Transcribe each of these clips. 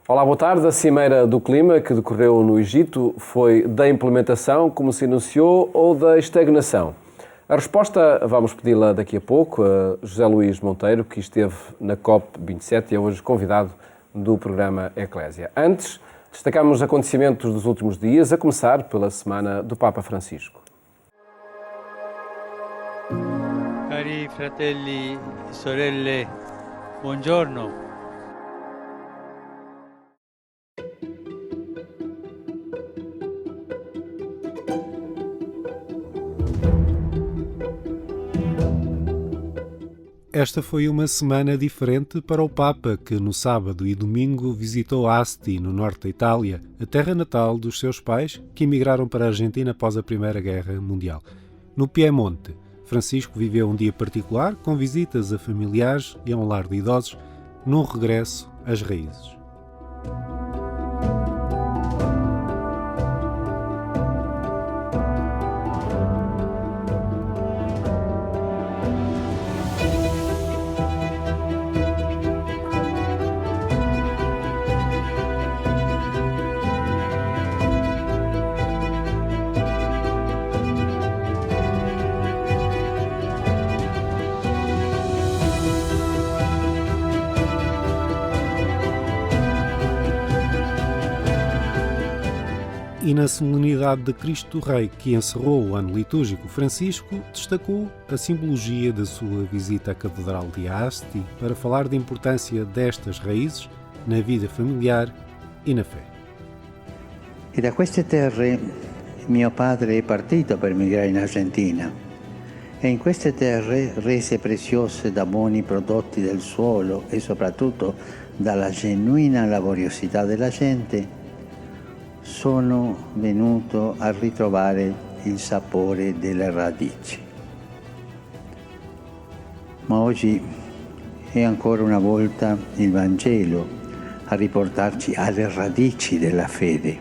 Olá, boa tarde. A Cimeira do Clima que decorreu no Egito foi da implementação, como se anunciou, ou da estagnação? A resposta vamos pedi-la daqui a pouco a José Luís Monteiro, que esteve na COP27 e é hoje convidado do programa Eclésia. Antes, destacamos os acontecimentos dos últimos dias, a começar pela semana do Papa Francisco. Cari fratelli e sorelle, buongiorno. Esta foi uma semana diferente para o Papa, que no sábado e domingo visitou Asti, no norte da Itália, a terra natal dos seus pais, que emigraram para a Argentina após a Primeira Guerra Mundial. No Piemonte, Francisco viveu um dia particular, com visitas a familiares e a um lar de idosos, num regresso às raízes. E na solenidade de Cristo Rei, que encerrou o ano litúrgico, Francisco destacou a simbologia da sua visita à Catedral de Asti para falar da importância destas raízes na vida familiar e na fé. E da queste terre mio padre è partito per migrare in Argentina e in queste terre, rese preziose da buoni prodotti del suolo e soprattutto dalla genuina laboriosità della gente, sono venuto a ritrovare il sapore delle radici. Ma oggi è ancora una volta il Vangelo a riportarci alle radici della fede.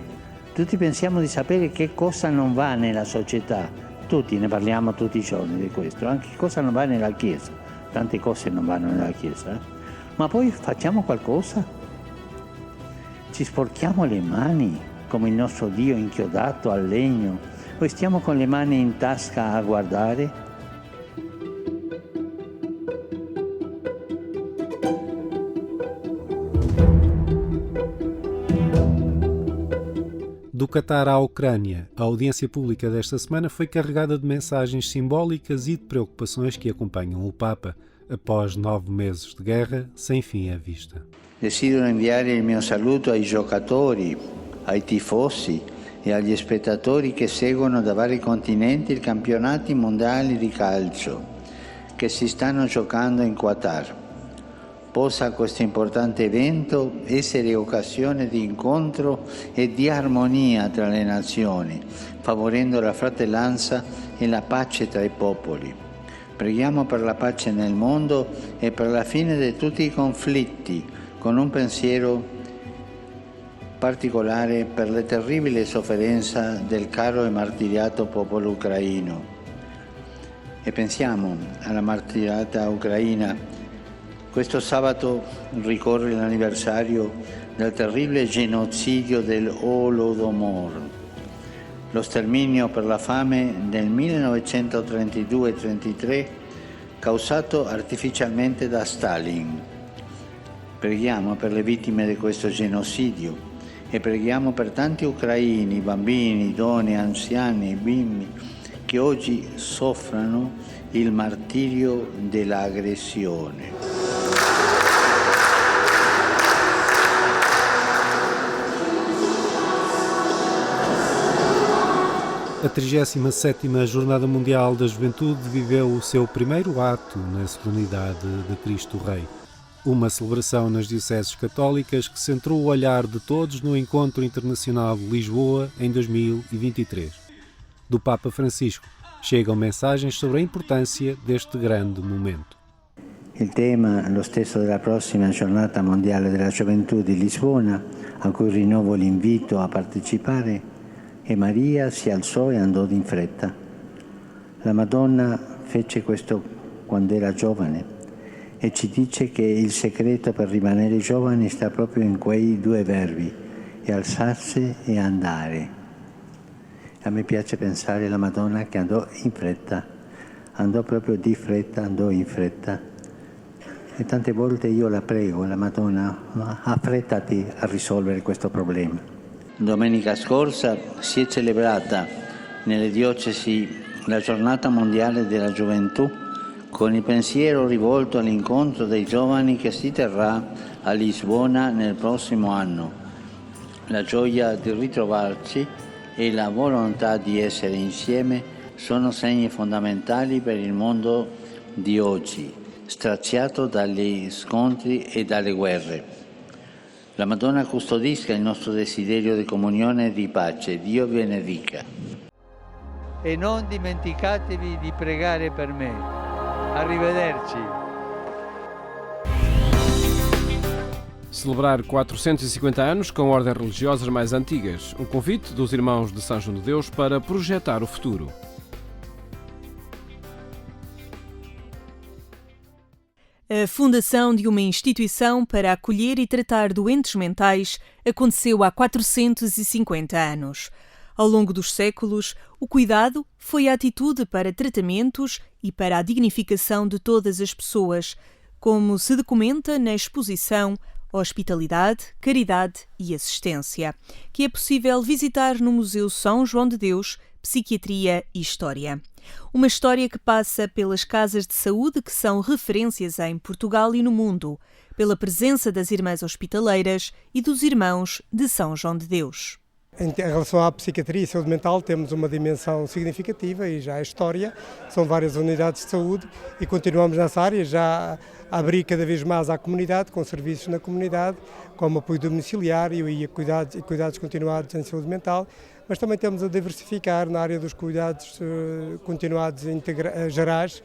Tutti pensiamo di sapere che cosa non va nella società, tutti ne parliamo tutti i giorni di questo, anche cosa non va nella Chiesa, tante cose non vanno nella Chiesa, ma poi facciamo qualcosa? Ci sporchiamo le mani come il nostro Dio inchiodato al legno, o stiamo con le mani in tasca a guardare? Do Catar à Ucrânia, a audiência pública desta semana foi carregada de mensagens simbólicas e de preocupações que acompanham o Papa após 9 meses de guerra sem fim à vista. Desidero inviare il mio saluto ai giocatori, ai tifosi e agli spettatori che seguono da vari continenti i campionati mondiali di calcio che si stanno giocando in Qatar. Possa questo importante evento essere occasione di incontro e di armonia tra le nazioni, favorendo la fratellanza e la pace tra i popoli. Preghiamo per la pace nel mondo e per la fine di tutti i conflitti, con un pensiero particolare per la terribile sofferenza del caro e martiriato popolo ucraino. E pensiamo alla martiriata ucraina. Questo sabato ricorre l'anniversario del terribile genocidio del Holodomor, lo sterminio per la fame nel 1932-33 causato artificialmente da Stalin. Preghiamo per le vittime di questo genocidio e preghiamo per tanti ucraini, bambini, donne, anziani, bimbi, che oggi soffrono il martirio dell'aggressione. A 37ª Jornada Mundial da Juventude viveu o seu primeiro ato na solenidade de Cristo Rei. Uma celebração nas dioceses católicas que centrou o olhar de todos no Encontro Internacional de Lisboa em 2023. Do Papa Francisco chegam mensagens sobre a importância deste grande momento. Il tema, lo stesso della prossima Giornata Mondiale della Gioventù di Lisbona, a cui rinnovo l'invito a partecipare, e Maria si alzò e andò in fretta. La Madonna fece questo quando era giovane e ci dice che il segreto per rimanere giovani sta proprio in quei due verbi, e alzarsi e andare. A me piace pensare alla Madonna che andò in fretta, andò proprio di fretta, andò in fretta. E tante volte io la prego, la Madonna, affrettati a risolvere questo problema. Domenica scorsa si è celebrata nelle diocesi la Giornata Mondiale della Gioventù con il pensiero rivolto all'incontro dei giovani che si terrà a Lisbona nel prossimo anno. La gioia di ritrovarci e la volontà di essere insieme sono segni fondamentali per il mondo di oggi, straziato dagli scontri e dalle guerre. La Madonna custodisca il nostro desiderio di comunione e di pace. Dio vi benedica. E non dimenticatevi di pregare per me. Arrivederci. Celebrar 450 anos com ordens religiosas mais antigas. Um convite dos irmãos de São João de Deus para projetar o futuro. A fundação de uma instituição para acolher e tratar doentes mentais aconteceu há 450 anos. Ao longo dos séculos, o cuidado foi a atitude para tratamentos e para a dignificação de todas as pessoas, como se documenta na exposição Hospitalidade, Caridade e Assistência, que é possível visitar no Museu São João de Deus, Psiquiatria e História. Uma história que passa pelas casas de saúde que são referências em Portugal e no mundo, pela presença das irmãs hospitaleiras e dos irmãos de São João de Deus. Em relação à psiquiatria e saúde mental, temos uma dimensão significativa e já a história. São várias unidades de saúde e continuamos nessa área, já a abrir cada vez mais à comunidade, com serviços na comunidade, como apoio domiciliário e cuidados continuados em saúde mental, mas também temos a diversificar na área dos cuidados continuados gerais,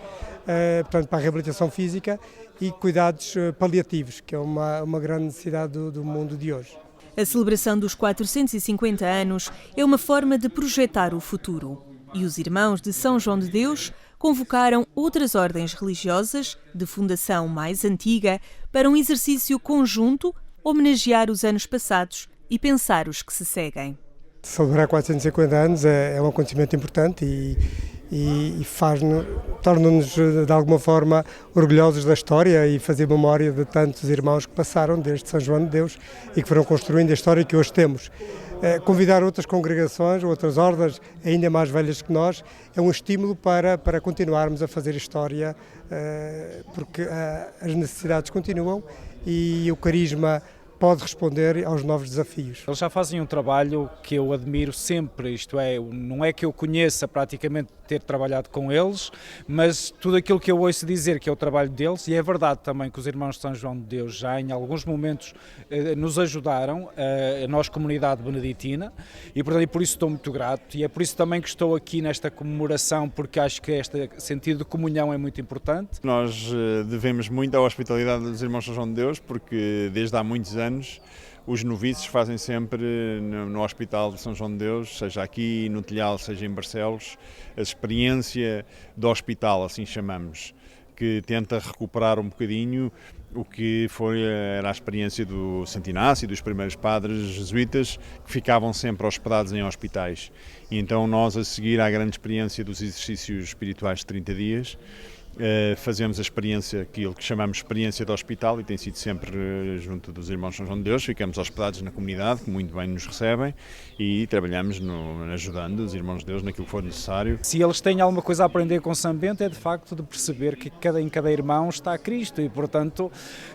portanto, para a reabilitação física e cuidados paliativos, que é uma grande necessidade do mundo de hoje. A celebração dos 450 anos é uma forma de projetar o futuro. E os irmãos de São João de Deus convocaram outras ordens religiosas de fundação mais antiga para um exercício conjunto, homenagear os anos passados e pensar os que se seguem. Celebrar 450 anos é um acontecimento importante e torna-nos de alguma forma orgulhosos da história e fazer memória de tantos irmãos que passaram desde São João de Deus e que foram construindo a história que hoje temos. Convidar outras congregações, outras ordens ainda mais velhas que nós, é um estímulo para continuarmos a fazer história, porque as necessidades continuam e o carisma pode responder aos novos desafios. Eles já fazem um trabalho que eu admiro sempre, isto é, não é que eu conheça praticamente ter trabalhado com eles, mas tudo aquilo que eu ouço dizer que é o trabalho deles, e é verdade também que os irmãos de São João de Deus já em alguns momentos nos ajudaram, a nós comunidade beneditina, e portanto por isso estou muito grato, e é por isso também que estou aqui nesta comemoração, porque acho que este sentido de comunhão é muito importante. Nós devemos muito à hospitalidade dos irmãos de São João de Deus, porque desde há muitos anos os noviços fazem sempre no Hospital de São João de Deus, seja aqui no Telhal, seja em Barcelos, a experiência do hospital, assim chamamos, que tenta recuperar um bocadinho o que era a experiência do Santo Inácio e dos primeiros padres jesuítas que ficavam sempre hospedados em hospitais. E então nós, a seguir à grande experiência dos exercícios espirituais de 30 dias, fazemos a experiência, aquilo que chamamos de experiência de hospital, e tem sido sempre junto dos irmãos de São João de Deus. Ficamos hospedados na comunidade, que muito bem nos recebem, e trabalhamos ajudando os irmãos de Deus naquilo que for necessário. Se eles têm alguma coisa a aprender com São Bento, é de facto de perceber que em cada irmão está Cristo e, portanto,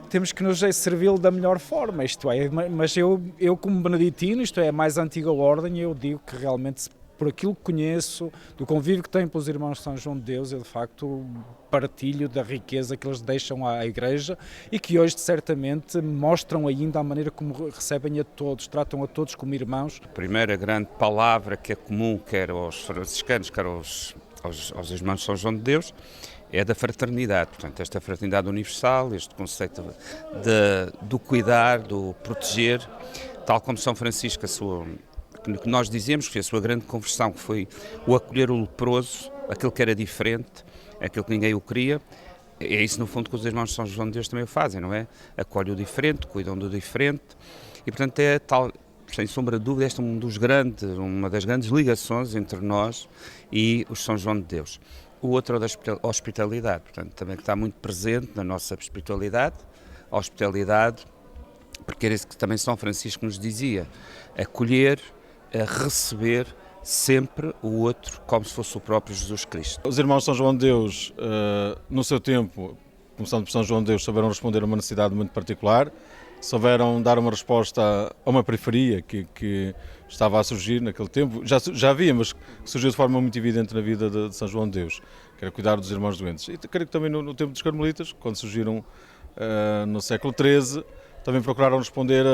temos que nos servi-lo da melhor forma, isto é, mas eu como beneditino, isto é, a mais antiga ordem, eu digo que realmente, por aquilo que conheço, do convívio que tenho pelos irmãos de São João de Deus, eu de facto partilho da riqueza que eles deixam à Igreja e que hoje certamente mostram ainda a maneira como recebem a todos, tratam a todos como irmãos. A primeira grande palavra que é comum, quer aos franciscanos, quer aos irmãos de São João de Deus, é da fraternidade. Portanto, esta fraternidade universal, este conceito do cuidar, do proteger, tal como São Francisco, que nós dizemos que a sua grande conversão, que foi o acolher o leproso, aquilo que era diferente, aquilo que ninguém o queria, é isso, no fundo, que os irmãos de São João de Deus também fazem, não é? Acolhem o diferente, cuidam do diferente, e, portanto, é tal, sem sombra de dúvida, esta é uma das grandes ligações entre nós e os São João de Deus. O outro é o da hospitalidade, portanto, também que está muito presente na nossa espiritualidade, a hospitalidade, porque era isso que também São Francisco nos dizia, acolher, receber sempre o outro como se fosse o próprio Jesus Cristo. Os irmãos de São João de Deus, no seu tempo, começando por São João de Deus, souberam responder a uma necessidade muito particular, souberam dar uma resposta a uma periferia que estava a surgir naquele tempo, já havia, mas que surgiu de forma muito evidente na vida de São João de Deus, que era cuidar dos irmãos doentes. E creio que também no tempo dos Carmelitas, quando surgiram no século XIII, também procuraram responder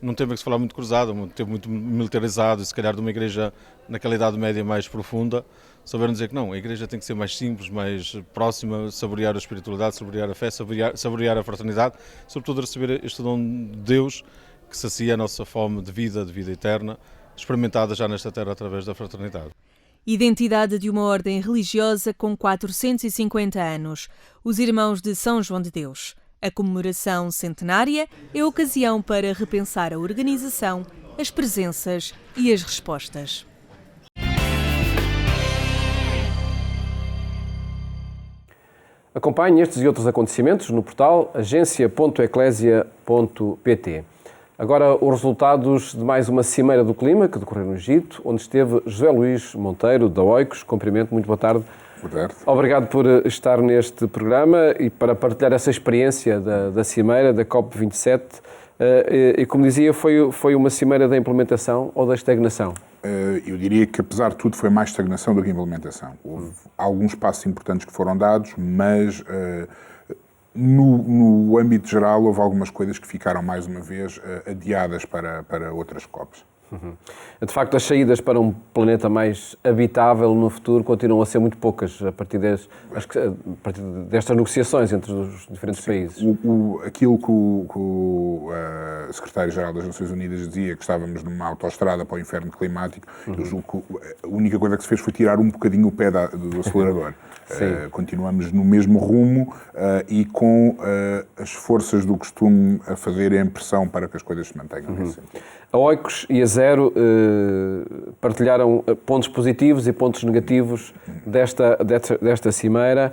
num tempo em que se falava muito cruzado, um tempo muito militarizado, e se calhar de uma igreja naquela Idade Média mais profunda, souberam dizer que não, a igreja tem que ser mais simples, mais próxima, saborear a espiritualidade, saborear a fé, saborear a fraternidade, sobretudo receber este dom de Deus que sacia a nossa fome de vida eterna, experimentada já nesta terra através da fraternidade. Identidade de uma ordem religiosa com 450 anos, os Irmãos de São João de Deus. A comemoração centenária é ocasião para repensar a organização, as presenças e as respostas. Acompanhe estes e outros acontecimentos no portal agência.eclésia.pt. Agora, os resultados de mais uma Cimeira do Clima que decorreu no Egito, onde esteve José Luís Monteiro, da Oicos. Cumprimento, muito boa tarde. Boa tarde. Obrigado por estar neste programa e para partilhar essa experiência da Cimeira, da COP27. E como dizia, foi uma Cimeira da implementação ou da estagnação? Eu diria que, apesar de tudo, foi mais estagnação do que implementação. Houve alguns passos importantes que foram dados, mas no âmbito geral houve algumas coisas que ficaram, mais uma vez, adiadas para outras COPs. De facto, as saídas para um planeta mais habitável no futuro continuam a ser muito poucas a partir destas negociações entre os diferentes países. Aquilo que o secretário-geral das Nações Unidas dizia, que estávamos numa autoestrada para o inferno climático, eu julgo que a única coisa que se fez foi tirar um bocadinho o pé do acelerador. Continuamos no mesmo rumo e com as forças do costume a fazerem pressão para que as coisas se mantenham nesse sentido. A Oicos e a Zero partilharam pontos positivos e pontos negativos desta cimeira.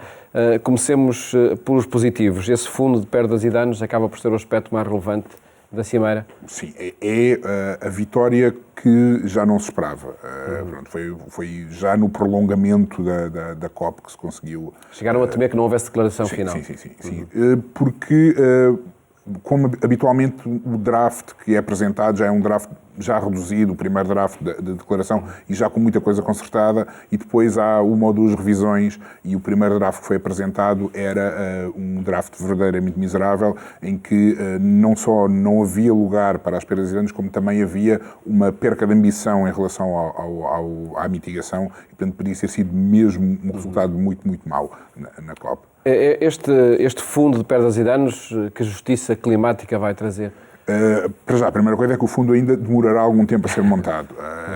Comecemos pelos positivos. Esse fundo de perdas e danos acaba por ser o aspecto mais relevante da cimeira? Sim, é a vitória que já não se esperava. Foi já no prolongamento da COP que se conseguiu. Chegaram a temer que não houvesse declaração final. Sim. Porque, como habitualmente, o draft que é apresentado já é um draft já reduzido, o primeiro draft de declaração, e já com muita coisa consertada, e depois há uma ou duas revisões, e o primeiro draft que foi apresentado era um draft verdadeiramente miserável, em que não só não havia lugar para as perdas e danos, como também havia uma perca de ambição em relação à mitigação, e portanto podia ter sido mesmo um resultado muito, muito mau na COP. Este fundo de perdas e danos, que a justiça climática vai trazer? Para já, a primeira coisa é que o fundo ainda demorará algum tempo a ser montado.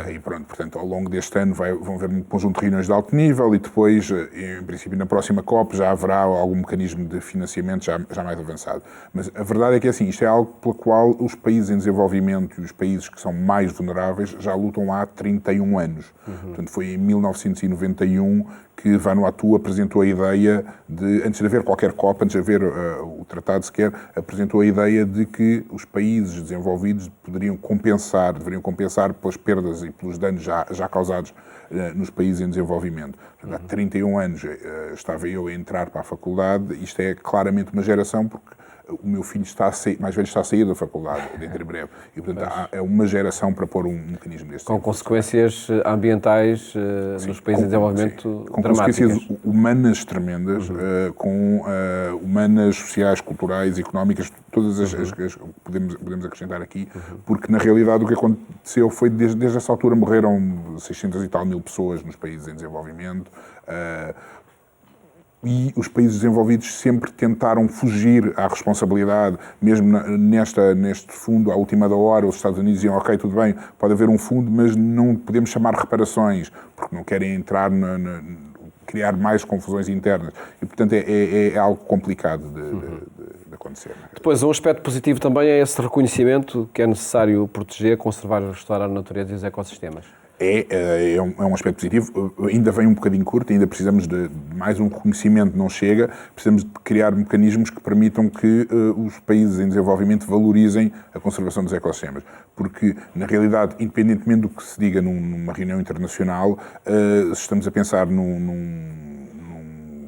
E pronto, portanto, ao longo deste ano vão haver um conjunto de reuniões de alto nível e depois, em princípio, na próxima COP já haverá algum mecanismo de financiamento já mais avançado. Mas a verdade é que assim, isto é algo pelo qual os países em desenvolvimento e os países que são mais vulneráveis já lutam há 31 anos. Portanto, foi em 1991 que Vanuatu apresentou a ideia de, antes de haver qualquer COP, antes de haver o tratado sequer, apresentou a ideia de que os países desenvolvidos deveriam compensar pelas perdas e pelos danos já causados nos países em desenvolvimento. Portanto, há 31 anos estava eu a entrar para a faculdade, isto é claramente uma geração, porque o meu filho mais velho está a sair da faculdade dentro de breve. E, portanto, é uma geração para pôr um mecanismo deste. Com consequências ambientais nos países em desenvolvimento com dramáticas. Consequências humanas tremendas, com humanas, sociais, culturais, económicas, todas as que podemos acrescentar aqui, porque na realidade o que aconteceu foi, desde essa altura morreram 600 e tal mil pessoas nos países em desenvolvimento, e os países desenvolvidos sempre tentaram fugir à responsabilidade, mesmo neste fundo, à última da hora, os Estados Unidos diziam, ok, tudo bem, pode haver um fundo, mas não podemos chamar reparações, porque não querem entrar criar mais confusões internas. E, portanto, é algo complicado de acontecer. Depois, um aspecto positivo também é esse reconhecimento que é necessário proteger, conservar e restaurar a natureza e os ecossistemas. É um aspecto positivo, ainda vem um bocadinho curto, ainda precisamos de mais um reconhecimento, não chega, precisamos de criar mecanismos que permitam que os países em desenvolvimento valorizem a conservação dos ecossistemas, porque na realidade, independentemente do que se diga numa reunião internacional, se estamos a pensar num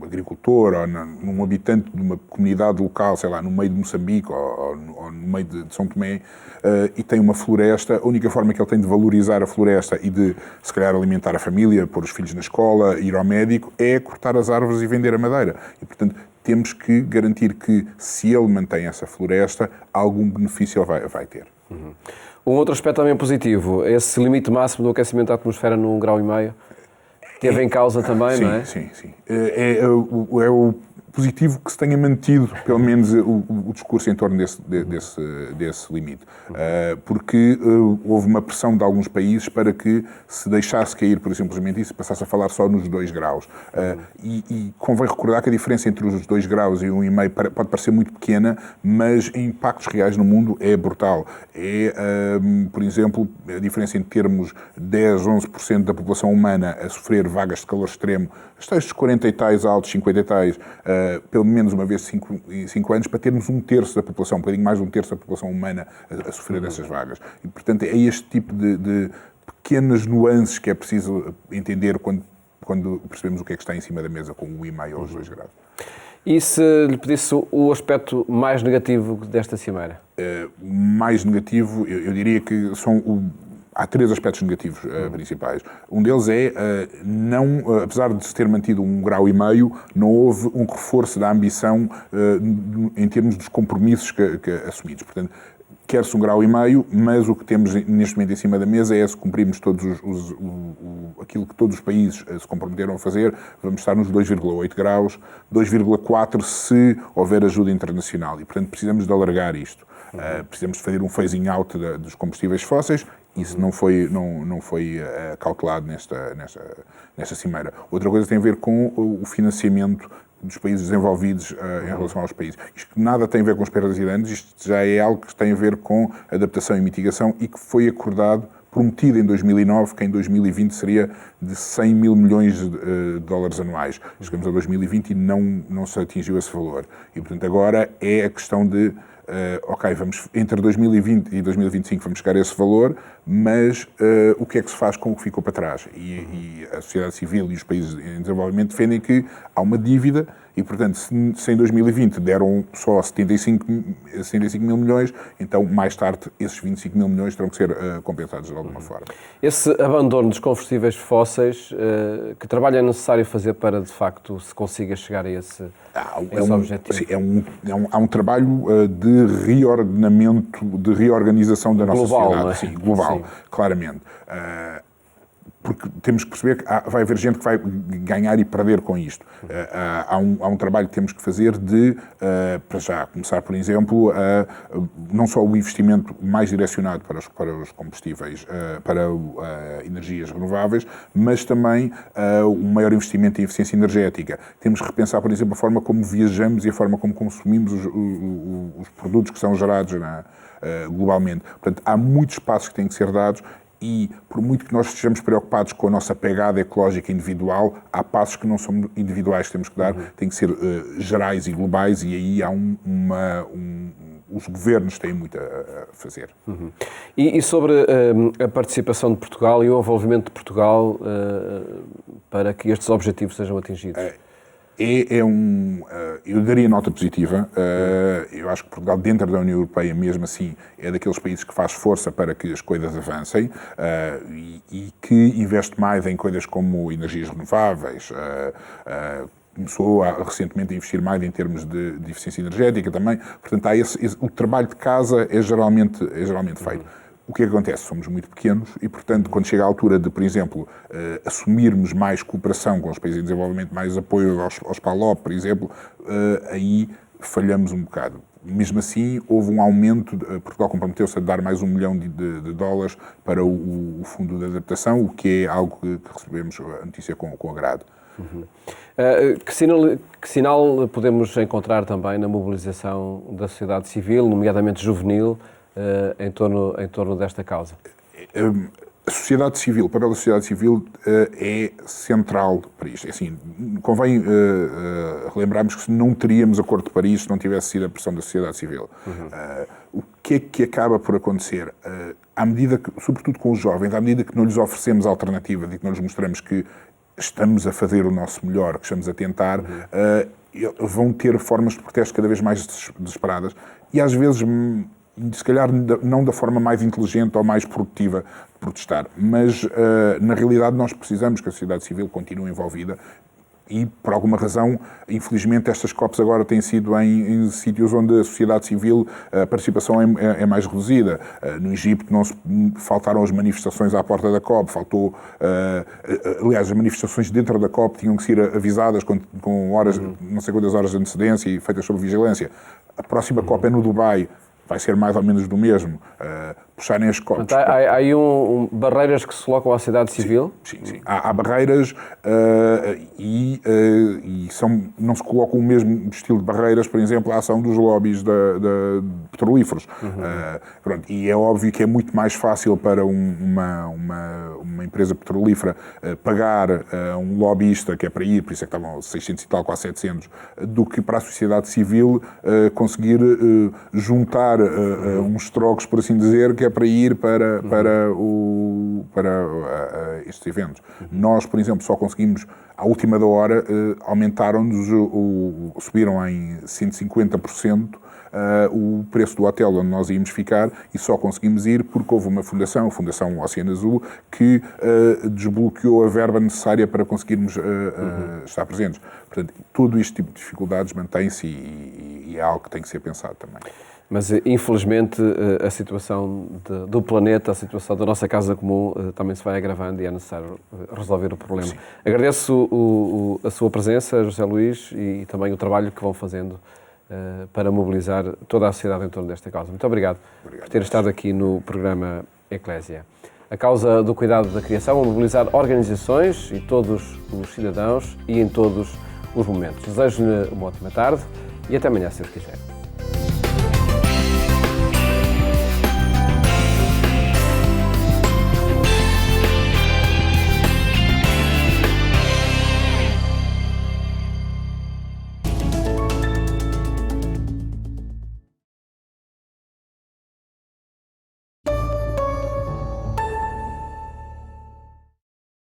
agricultor ou num habitante de uma comunidade local, sei lá, no meio de Moçambique ou no meio de São Tomé, e tem uma floresta, a única forma que ele tem de valorizar a floresta e de, se calhar, alimentar a família, pôr os filhos na escola, ir ao médico, é cortar as árvores e vender a madeira. E, portanto, temos que garantir que, se ele mantém essa floresta, algum benefício ele vai ter. Um outro aspecto também positivo, esse limite máximo do aquecimento da atmosfera no 1,5 graus, teve em causa também, sim, não é? Sim. É o positivo que se tenha mantido, pelo menos, o discurso em torno desse limite. Porque houve uma pressão de alguns países para que se deixasse cair, por simplesmente isso, passasse a falar só nos 2 graus. E convém recordar que a diferença entre os 2 graus e 1,5 pode parecer muito pequena, mas em impactos reais no mundo é brutal. Por exemplo, a diferença em termos 10, 11% da população humana a sofrer vagas de calor extremo, estes 40 e tais altos, 50 e tais, pelo menos uma vez em 5 anos, para termos 1/3 da população, um bocadinho mais de 1/3 da população humana a sofrer dessas vagas. E, portanto, é este tipo de pequenas nuances que é preciso entender quando percebemos o que é que está em cima da mesa com o 1,5 ou os 2 graus. E se lhe pedisse o aspecto mais negativo desta cimeira? Mais negativo, eu diria que há 3 aspectos negativos principais. Um deles é, apesar de se ter mantido 1,5 graus, não houve um reforço da ambição em termos dos compromissos que assumidos. Portanto, quer-se 1,5 graus, mas o que temos neste momento em cima da mesa é, se cumprirmos todos aquilo que todos os países se comprometeram a fazer, vamos estar nos 2,8 graus, 2,4 se houver ajuda internacional. E, portanto, precisamos de alargar isto. Precisamos de fazer um phasing out dos combustíveis fósseis. Isso não foi cautelado nesta cimeira. Outra coisa tem a ver com o financiamento dos países desenvolvidos em relação aos países. Isto nada tem a ver com os perdas e danos, isto já é algo que tem a ver com adaptação e mitigação e que foi acordado, prometido em 2009, que em 2020 seria de 100 mil milhões de dólares anuais. Chegamos a 2020 e não se atingiu esse valor. E, portanto, agora é a questão de entre 2020 e 2025 vamos chegar a esse valor, mas o que é que se faz com o que ficou para trás? E a sociedade civil e os países em desenvolvimento defendem que há uma dívida e, portanto, se em 2020 deram só 75 mil milhões, então, mais tarde, esses 25 mil milhões terão que ser compensados de alguma forma. Esse abandono dos combustíveis fósseis, que trabalho é necessário fazer para, de facto, se consiga chegar a esse objetivo? Sim, há um trabalho de reordenamento, de reorganização da nossa sociedade. Não é? Sim, global, sim. Claramente. Porque temos que perceber que vai haver gente que vai ganhar e perder com isto. Há um trabalho que temos que fazer para já, começar, por exemplo, não só o investimento mais direcionado para os combustíveis, para energias renováveis, mas também um maior investimento em eficiência energética. Temos que repensar, por exemplo, a forma como viajamos e a forma como consumimos os produtos que são gerados globalmente. Portanto, há muitos passos que têm que ser dados. E, por muito que nós estejamos preocupados com a nossa pegada ecológica individual, há passos que não são individuais que temos que dar, têm que ser gerais e globais, e aí há os governos têm muito a fazer. E sobre a participação de Portugal e o envolvimento de Portugal para que estes objetivos sejam atingidos? Eu daria nota positiva. Eu acho que Portugal, dentro da União Europeia, mesmo assim, é daqueles países que faz força para que as coisas avancem e que investe mais em coisas como energias renováveis. Começou recentemente a investir mais em termos de eficiência energética também. Portanto, o trabalho de casa é geralmente feito. O que acontece? Somos muito pequenos e, portanto, quando chega a altura de, por exemplo, assumirmos mais cooperação com os países em desenvolvimento, mais apoio aos PALOP, por exemplo, aí falhamos um bocado. Mesmo assim, houve um aumento, Portugal comprometeu-se a dar mais $1 milhão de dólares para o Fundo de Adaptação, o que é algo que recebemos a notícia com agrado. Que sinal podemos encontrar também na mobilização da sociedade civil, nomeadamente juvenil, em torno desta causa? A sociedade civil, o papel da sociedade civil é central para isto. Assim, convém relembrarmos que não teríamos Acordo de Paris se não tivesse sido a pressão da sociedade civil. O que é que acaba por acontecer? À medida que, sobretudo com os jovens, à medida que não lhes oferecemos alternativas e que não lhes mostramos que estamos a fazer o nosso melhor, que estamos a tentar, vão ter formas de protesto cada vez mais desesperadas e às vezes, se calhar não da forma mais inteligente ou mais produtiva de protestar, mas na realidade nós precisamos que a sociedade civil continue envolvida e, por alguma razão, infelizmente estas COPs agora têm sido em sítios onde a sociedade civil, a participação é mais reduzida. No Egito faltaram as manifestações à porta da COP, aliás, as manifestações dentro da COP tinham que ser avisadas com horas, não sei quantas horas de antecedência e feitas sob vigilância. A próxima COP é no Dubai. Vai ser mais ou menos do mesmo, puxarem as COPs. Há aí barreiras que se colocam à sociedade civil? Sim. Há barreiras e não se coloca o mesmo estilo de barreiras, por exemplo, a ação dos lobbies de petrolíferos. E é óbvio que é muito mais fácil para uma empresa petrolífera pagar um lobbyista que é para ir, por isso é que estavam 600 e tal, quase 700, do que para a sociedade civil conseguir juntar uns trocos, por assim dizer, que é para ir para estes eventos. Nós, por exemplo, só conseguimos, à última da hora, subiram em 150% o preço do hotel onde nós íamos ficar e só conseguimos ir porque houve uma fundação, a Fundação Oceano Azul, que desbloqueou a verba necessária para conseguirmos estar presentes. Portanto, todo este tipo de dificuldades mantém-se e é algo que tem que ser pensado também. Mas, infelizmente, a situação do planeta, a situação da nossa casa comum também se vai agravando e é necessário resolver o problema. Sim. Agradeço a sua presença, José Luís, e também o trabalho que vão fazendo para mobilizar toda a sociedade em torno desta causa. Muito obrigado por ter estado aqui no programa Eclésia. A causa do cuidado da criação, a mobilizar organizações e todos os cidadãos e em todos os momentos. Desejo-lhe uma ótima tarde e até amanhã, se Deus quiser.